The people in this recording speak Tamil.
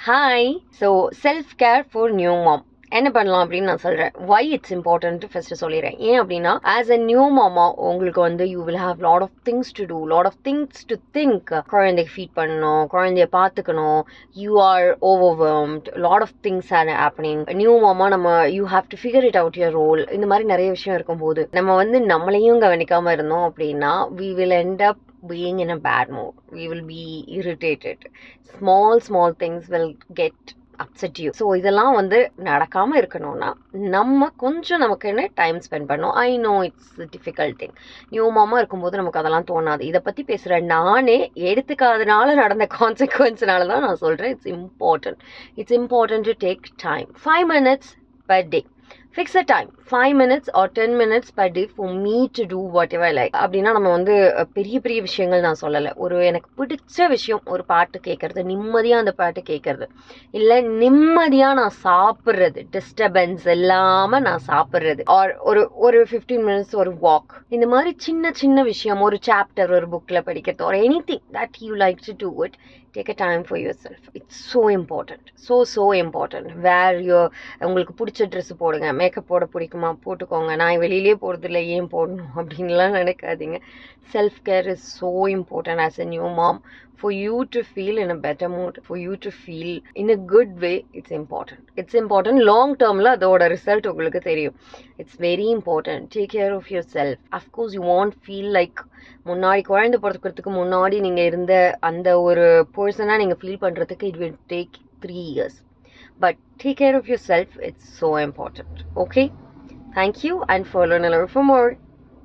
Hi. So self-care for new mom. என்ன பண்ணலாம் அப்படின்னு நான் சொல்கிறேன். வை இட்ஸ் இம்பார்ட்டன்ட்டு ஃபஸ்ட்டு சொல்லிடுறேன். ஏன் அப்படின்னா ஆஸ் அ நியூ மாமா உங்களுக்கு வந்து you will have lot of things to do, lot of things to think. குழந்தைக்கு ஃபீட் பண்ணணும், குழந்தைய பார்த்துக்கணும், you are overwhelmed, lot of things are happening. New mama நம்ம you have to figure it out your role. இந்த மாதிரி நிறைய விஷயம் இருக்கும்போது நம்ம வந்து நம்மளையும் கவனிக்காமல் இருந்தோம் அப்படின்னா we will end up being in a bad mood. We will be irritated. Small things will get upset you. So இதெல்லாம் வந்து நடக்காமல் இருக்கணும்னா நம்ம கொஞ்சம் நமக்குன்னு டைம் ஸ்பெண்ட் பண்ணணும். I know it's difficult thing. New மாமா இருக்கும்போது நமக்கு அதெல்லாம் தோணாது. இதை பற்றி பேசுகிற நானே எடுத்துக்காதனால நடந்த கான்சிக்வன்ஸ்னால தான் நான் சொல்கிறேன். It's important to take time. 5 minutes per day. Fix a time, 5 minutes or 10 minutes per day for me to do whatever I like. அப்படின்னா நம்ம வந்து பெரிய பெரிய விஷயங்கள் நான் சொல்லலை. ஒரு எனக்கு பிடிச்ச விஷயம், ஒரு பாட்டு கேட்கறது, நிம்மதியாக அந்த பாட்டு கேட்கறது, இல்லை நிம்மதியாக நான் சாப்பிட்றது, டிஸ்டர்பன்ஸ் இல்லாமல் நான் சாப்பிட்றது, ஆர் ஒரு 15 minutes ஒரு வாக். இந்த மாதிரி சின்ன விஷயம், ஒரு சாப்டர் ஒரு புக்கில் படிக்கிறது, or anything that you like to do it, take a time for yourself. It's so important. So important. உங்களுக்கு பிடிச்ச ட்ரெஸ் போடுங்க. மேக்கப் போட பிடிக்குமா போட்டுக்கோங்க. நான் வெளியிலே போகிறது இல்லை, ஏன் போடணும் அப்படின்லாம் நினைக்காதீங்க. Self care is so important as a new mom. For you to feel in a better mood, for you to feel in a good way, it's important. Long term la adoda result உங்களுக்கு தெரியும். It's very important. Take care of yourself. Of course you won't feel like முன்னாடி குழந்தை பிறக்கிறதுக்கு முன்னாடி நீங்கள் இருந்த அந்த ஒரு பர்சனாக நீங்கள் ஃபீல் பண்ணுறதுக்கு it will take 3 years. But take care of yourself. It's so important. Okay? Thank you and follow Nalaru for more.